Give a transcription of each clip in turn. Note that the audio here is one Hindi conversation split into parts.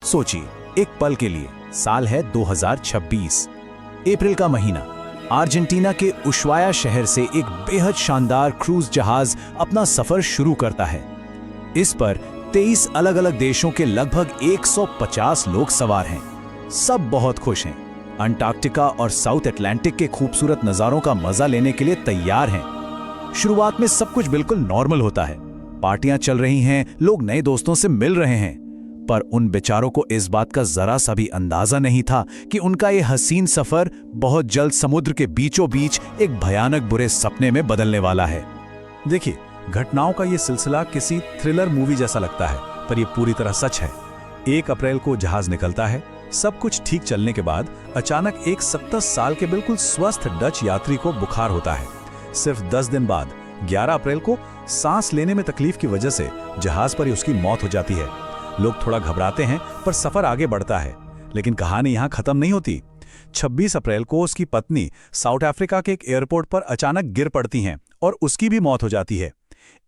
सोचिए, एक पल के लिए, साल है 2026, अप्रैल का महीना। अर्जेंटीना के उशुआया शहर से एक बेहद शानदार क्रूज जहाज अपना सफर शुरू करता है। इस पर 23 अलग अलग देशों के लगभग 150 लोग सवार हैं। सब बहुत खुश हैं। अंटार्कटिका और साउथ अटलांटिक के खूबसूरत नज़ारों का मजा लेने के लिए तैयार हैं। शुरुआत में सब कुछ बिल्कुल नॉर्मल होता है। पार्टियां चल रही हैं, लोग नए दोस्तों से मिल रहे हैं। पर उन बेचारों को इस बात का जरा सा भी अंदाजा नहीं था कि उनका ये हसीन सफर बहुत जल्द समुद्र के बीचों बीच एक भयानक बुरे सपने में बदलने वाला है। देखिए, घटनाओं का ये सिलसिला किसी थ्रिलर मूवी जैसा लगता है, पर यह पूरी तरह सच है। 1 अप्रैल को जहाज निकलता है। सब कुछ ठीक चलने के बाद अचानक एक 70 साल के बिल्कुल स्वस्थ डच यात्री को बुखार होता है। सिर्फ 10 दिन बाद 11 अप्रैल को सांस लेने में तकलीफ की वजह से जहाज पर ही उसकी मौत हो जाती है। लोग थोड़ा घबराते हैं, पर सफर आगे बढ़ता है। लेकिन कहानी यहां खत्म नहीं होती। 26 अप्रैल को उसकी पत्नी साउथ अफ्रीका के एक एयरपोर्ट पर अचानक गिर पड़ती हैं और उसकी भी मौत हो जाती है।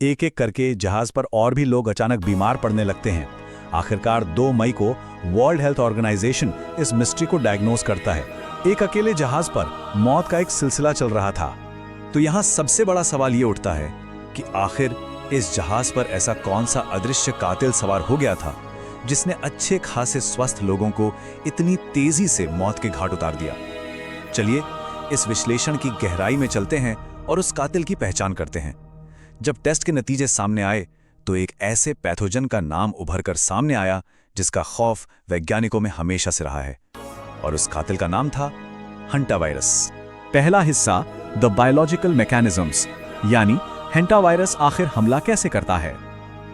एक एक करके जहाज पर और भी लोग अचानक बीमार पड़ने लगते हैं। आखिरकार 2 मई को वर्ल्ड हेल्थ ऑर्गेनाइजेशन इस मिस्ट्री को डायग्नोज करता है। एक अकेले जहाज पर मौत का एक सिलसिला चल रहा था। तो यहां सबसे बड़ा सवाल ये उठता है कि आखिर इस जहाज पर ऐसा कौन सा अदृश्य कातिल सवार हो गया था जिसने अच्छे खासे स्वस्थ लोगों को इतनी तेजी से मौत के घाट उतार दिया। चलिए इस विश्लेषण की गहराई में चलते हैं और उस कातिल की पहचान करते हैं। जब टेस्ट के नतीजे सामने आए तो एक ऐसे पैथोजन का नाम उभर कर सामने आया जिसका खौफ वैज्ञानिकों में हमेशा से रहा है, और उस कातिल का नाम था हंटा वायरस। पहला हिस्सा, द बायोलॉजिकल मैकेनिज्म्स, यानी हेंटा वायरस आखिर हमला कैसे करता है।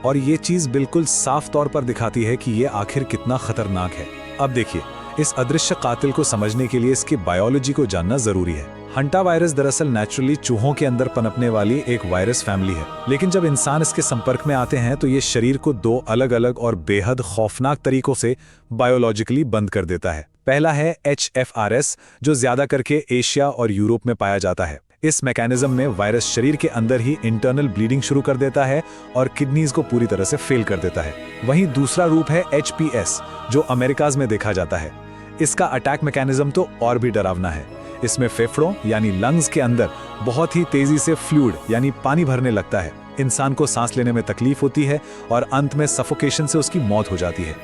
और ये चीज बिल्कुल साफ तौर पर दिखाती है कि ये आखिर कितना खतरनाक है। अब देखिए, इस अदृश्य कातिल को समझने के लिए इसकी बायोलॉजी को जानना जरूरी है। हंटा वायरस दरअसल नेचुरली चूहों के अंदर पनपने वाली एक वायरस फैमिली है, लेकिन जब इंसान इसके संपर्क में आते हैं तो ये शरीर को 2 अलग अलग और बेहद खौफनाक तरीकों से बायोलॉजिकली बंद कर देता है। पहला है HFRS, जो ज्यादा करके एशिया और यूरोप में पाया जाता है। इस मैकेनिज्म में वायरस शरीर के अंदर ही इंटरनल ब्लीडिंग शुरू कर देता है और किडनीज को पूरी तरह से फेल कर देता है। वहीं दूसरा रूप है HPS, जो अमेरिकाज में देखा जाता है। इसका अटैक मैकेनिज्म तो और भी डरावना है। इसमें फेफड़ों यानी लंग्स के अंदर बहुत ही तेजी से फ्लूइड यानी पानी भरने लगता है। इंसान को सांस लेने में तकलीफ होती है और अंत में सफोकेशन से उसकी मौत हो जाती है।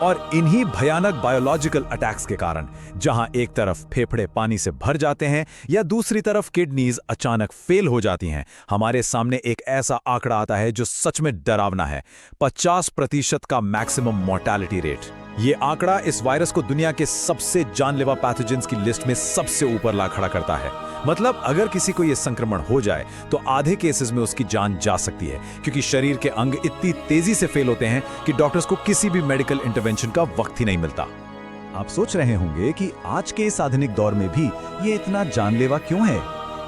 और इन्हीं भयानक बायोलॉजिकल अटैक्स के कारण जहां एक तरफ फेफड़े पानी से भर जाते हैं या दूसरी तरफ किडनीज अचानक फेल हो जाती हैं, हमारे सामने एक ऐसा आंकड़ा आता है जो सच में डरावना है। 50% का मैक्सिमम मोर्टेलिटी रेट। ये आंकड़ा इस वायरस को दुनिया के सबसे जानलेवा पैथोजेंस की लिस्ट में सबसे ऊपर ला खड़ा करता है। मतलब अगर किसी को यह संक्रमण हो जाए तो आधे केसेस में उसकी जान जा सकती है, क्योंकि शरीर के अंग इतनी तेजी से फेल होते हैं कि डॉक्टर्स को किसी भी मेडिकल इंटरवेंशन का वक्त ही नहीं मिलता। आप सोच रहे होंगे कि आज के इस आधुनिक दौर में भी ये इतना जानलेवा क्यों है।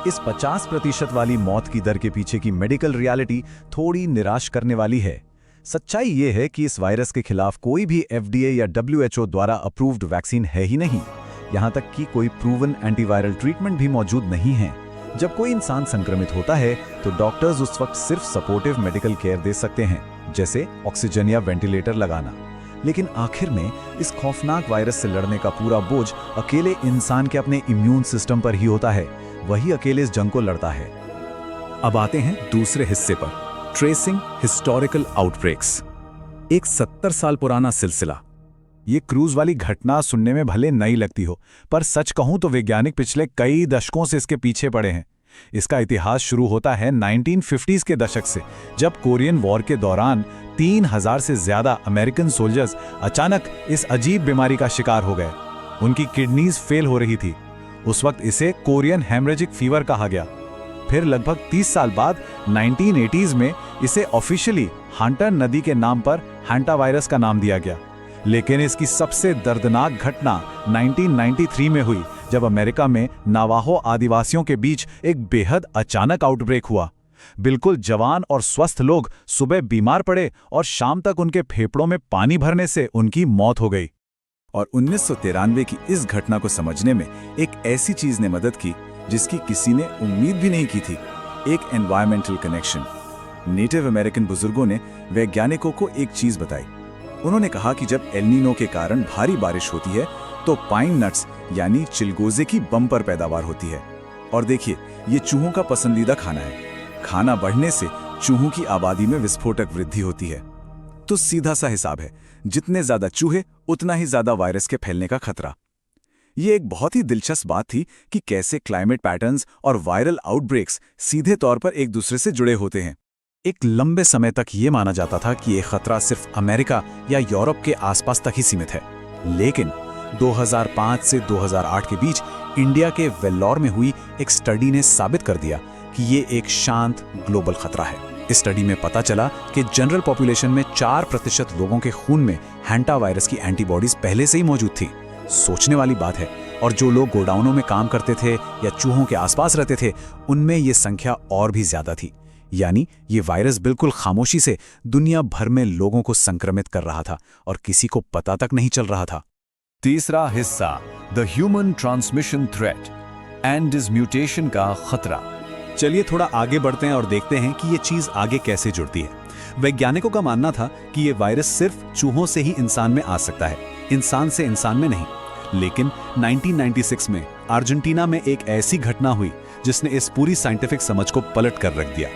इस 50% वाली मौत की दर के पीछे की मेडिकल रियलिटी थोड़ी निराश करने वाली है। सच्चाई ये है कि इस वायरस के खिलाफ कोई भी FDA या WHO द्वारा अप्रूव्ड वैक्सीन है ही नहीं। यहाँ तक कि कोई प्रूवन एंटीवायरल ट्रीटमेंट भी मौजूद नहीं है। जब कोई इंसान संक्रमित होता है तो डॉक्टर्स उस वक्त सिर्फ सपोर्टिव मेडिकल केयर दे सकते हैं, जैसे ऑक्सीजन या वेंटिलेटर लगाना। लेकिन आखिर में इस खौफनाक वायरस से लड़ने का पूरा बोझ अकेले इंसान के अपने इम्यून सिस्टम पर ही होता है। वही अकेले इस जंग को लड़ता है। अब आते हैं दूसरे हिस्से पर, ट्रेसिंग हिस्टोरिकल आउटब्रेक्स। एक 70 साल पुराना सिलसिला। ये क्रूज वाली घटना सुनने में भले नई लगती हो, पर सच कहूं तो वैज्ञानिक पिछले कई दशकों से इसके पीछे पड़े हैं। इसका इतिहास शुरू होता है 1950s के दशक से, जब कोरियन वॉर के दौरान 3000 से ज्यादा अमेरिकन सोल्जर्स अचानक इस अजीब बीमारी का शिकार हो गए। उनकी किडनीज फेल हो रही थी। उस वक्त इसे कोरियन हेमरेजिक फीवर कहा गया। फिर लगभग 30 साल बाद 1980s में इसे ऑफिशियली हंटर नदी के नाम पर हंटा वायरस का नाम दिया गया। लेकिन इसकी सबसे दर्दनाक घटना 1993 में हुई, जब अमेरिका में नावाहो आदिवासियों के बीच एक बेहद अचानक आउटब्रेक हुआ। बिल्कुल जवान और स्वस्थ लोग सुबह बीमार पड़े और शाम तक उनके फेफड़ों में पानी भरने से उनकी मौत हो गई। और 1993 की इस घटना को समझने में एक ऐसी चीज ने मदद की जिसकी किसी ने उम्मीद भी नहीं की थी, एक एनवायरमेंटल कनेक्शन। नेटिव अमेरिकन बुजुर्गों ने वैज्ञानिकों को एक चीज बताई उन्होंने कहा कि जब एल नीनो के कारण भारी बारिश होती है तो पाइन नट्स यानी चिलगोजे की बम्पर पैदावार होती है। और देखिए, ये चूहों का पसंदीदा खाना है। खाना बढ़ने से चूहों की आबादी में विस्फोटक वृद्धि होती है। तो सीधा सा हिसाब है, जितने ज्यादा चूहे उतना ही ज्यादा वायरस के फैलने का खतरा। ये एक बहुत ही दिलचस्प बात थी कि कैसे क्लाइमेट पैटर्न्स और वायरल आउटब्रेक्स सीधे तौर पर एक दूसरे से जुड़े होते हैं। एक लंबे समय तक ये माना जाता था कि ये खतरा सिर्फ अमेरिका या यूरोप के आसपास तक ही सीमित है, लेकिन 2005 से 2008 के बीच इंडिया के वेल्लोर में हुई एक स्टडी ने साबित कर दिया कि ये एक शांत ग्लोबल खतरा है। इस स्टडी में पता चला कि जनरल पॉपुलेशन में 4% लोगों के खून में हैंटा वायरस की एंटीबॉडीज पहले से ही मौजूद थी। सोचने वाली बात है। और जो लोग गोडाउनों में काम करते थे या चूहों के आसपास रहते थे, उनमें ये संख्या और भी ज्यादा थी। यानी ये वायरस बिल्कुल खामोशी से दुनिया भर में लोगों को संक्रमित कर रहा था और किसी को पता तक नहीं चल रहा था। तीसरा हिस्सा, the human transmission threat and is mutation का खतरा। चलिए थोड़ा आगे बढ़ते हैं और देखते हैं कि ये चीज आगे कैसे जुड़ती है। वैज्ञानिकों का मानना था कि ये वायरस सिर्फ चूहों से ही इंसान में आ सकता है, इंसान से इंसान में नहीं। लेकिन 1996 में अर्जेंटीना में एक ऐसी घटना हुई जिसने इस पूरी साइंटिफिक समझ को पलट कर रख दिया।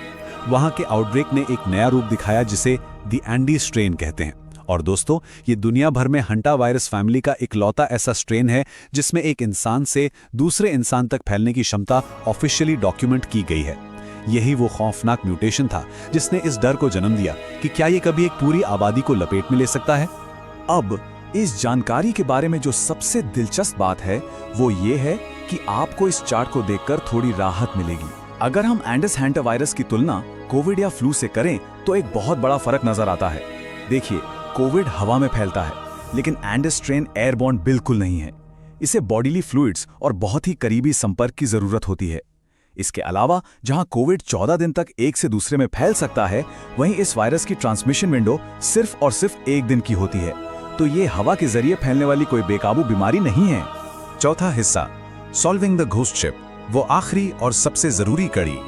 वहां के आउटब्रेक ने एक नया रूप दिखाया जिसे द एंडी स्ट्रेन कहते हैं। और दोस्तों, ये दुनिया भर में हंटा वायरस फैमिली का इकलौता ऐसा स्ट्रेन है जिसमें एक इंसान से दूसरे इंसान तक फैलने की क्षमता ऑफिशियली डॉक्यूमेंट की गई है। यही वो खौफनाक म्यूटेशन था जिसने इस डर को जन्म दिया कि क्या ये कभी एक पूरी आबादी को लपेट में ले सकता है। अब इस जानकारी के बारे में जो सबसे दिलचस्प बात है वो ये है कि आपको इस चार्ट को देखकर थोड़ी राहत मिलेगी। अगर हम एंडस हैंटा वायरस की तुलना कोविड या फ्लू से करें तो एक बहुत बड़ा फर्क नजर आता है। देखिए, कोविड हवा में फैलता है, लेकिन एंडस स्ट्रेन एयरबॉर्न बिल्कुल नहीं है। इसे बॉडीली फ्लूइड्स और बहुत ही करीबी संपर्क की जरूरत होती है। इसके अलावा जहां कोविड 14 दिन तक एक से दूसरे में फैल सकता है, वहीं इस वायरस की ट्रांसमिशन विंडो सिर्फ और सिर्फ 1 दिन की होती है। तो ये हवा के जरिए फैलने वाली कोई बेकाबू बीमारी नहीं है। चौथा हिस्सा, सॉल्विंग द घोस्ट शिप, वो आखिरी और सबसे जरूरी कड़ी।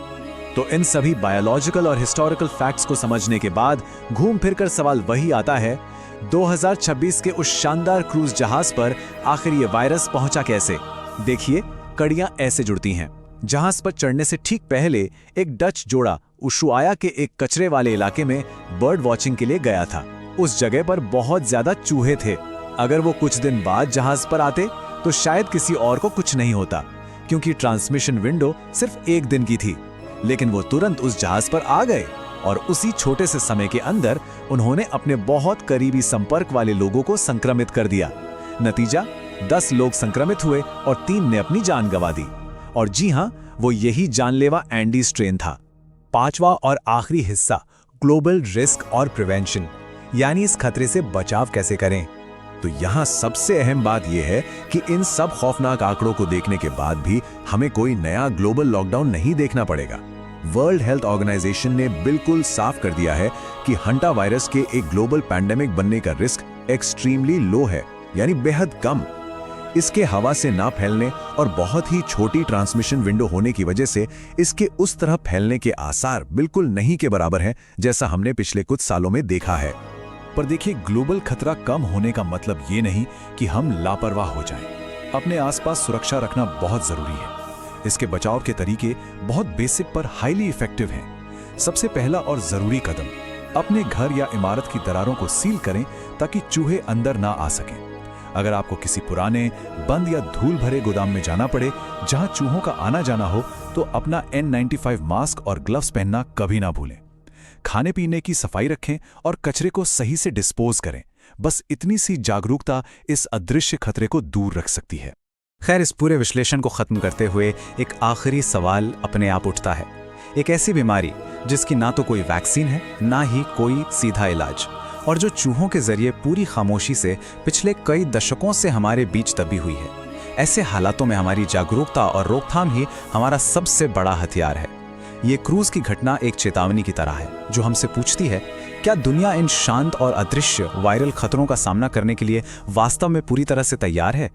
तो इन सभी बायोलॉजिकल और हिस्टोरिकल फैक्ट्स को समझने के बाद घूम फिरकर सवाल वही आता है, 2026 के उस शानदार क्रूज जहाज पर आखिर ये वायरस पहुंचा कैसे? देखिए, कड़ियां ऐसे जुड़ती हैं। जहाज पर चढ़ने से ठीक पहले एक डच जोड़ा उशुआया के एक कचरे वाले इलाके में बर्ड वॉचिंग के लिए गया था। उस जगह पर बहुत ज्यादा चूहे थे। अगर वो कुछ दिन बाद जहाज पर आते तो शायद किसी और को कुछ नहीं होता, क्योंकि ट्रांसमिशन विंडो सिर्फ 1 दिन की थी। लेकिन वो तुरंत उस जहाज पर आ गए और उसी छोटे से समय के अंदर उन्होंने अपने बहुत करीबी संपर्क वाले लोगों को संक्रमित कर दिया। नतीजा, 10 लोग संक्रमित हुए और 3 ने अपनी जान गंवा दी। और जी हां, वो यही जानलेवा एंडी स्ट्रेन था। पांचवा और आखिरी हिस्सा, ग्लोबल रिस्क और प्रिवेंशन, यानी इस खतरे से बचाव कैसे करें। तो यहाँ सबसे अहम बात यह है कि इन सब खौफनाक आंकड़ों को देखने के बाद भी हमें कोई नया ग्लोबल लॉकडाउन नहीं देखना पड़ेगा। वर्ल्ड हेल्थ ऑर्गेनाइजेशन ने बिल्कुल साफ कर दिया है कि हंटा वायरस के एक ग्लोबल पैंडेमिक बनने का रिस्क एक्सट्रीमली लो है, यानी बेहद कम। इसके हवा से ना फैलने और बहुत ही छोटी ट्रांसमिशन विंडो होने की वजह से इसके उस तरह फैलने के आसार बिल्कुल नहीं के बराबर हैं जैसा हमने पिछले कुछ सालों में देखा है। पर देखिए, ग्लोबल खतरा कम होने का मतलब ये नहीं कि हम लापरवाह हो जाएं। अपने आसपास सुरक्षा रखना बहुत जरूरी है। इसके बचाव के तरीके बहुत बेसिक पर हाईली इफेक्टिव हैं। सबसे पहला और जरूरी कदम, अपने घर या इमारत की दरारों को सील करें ताकि चूहे अंदर ना आ सकें। अगर आपको किसी पुराने, बंद या धूल भरे गोदाम में जाना पड़े जहां चूहों का आना जाना हो, तो अपना N95 मास्क और ग्लव्स पहनना कभी ना भूलें। खाने पीने की सफाई रखें और कचरे को सही से डिस्पोज करें। बस इतनी सी जागरूकता इस अदृश्य खतरे को दूर रख सकती है। खैर, इस पूरे विश्लेषण को खत्म करते हुए एक आखिरी सवाल अपने आप उठता है। एक ऐसी बीमारी जिसकी ना तो कोई वैक्सीन है, ना ही कोई सीधा इलाज, और जो चूहों के जरिए पूरी खामोशी से पिछले कई दशकों से हमारे बीच दबी हुई है। ऐसे हालातों में हमारी जागरूकता और रोकथाम ही हमारा सबसे बड़ा हथियार है। ये क्रूज की घटना एक चेतावनी की तरह है जो हमसे पूछती है, क्या दुनिया इन शांत और अदृश्य वायरल खतरों का सामना करने के लिए वास्तव में पूरी तरह से तैयार है?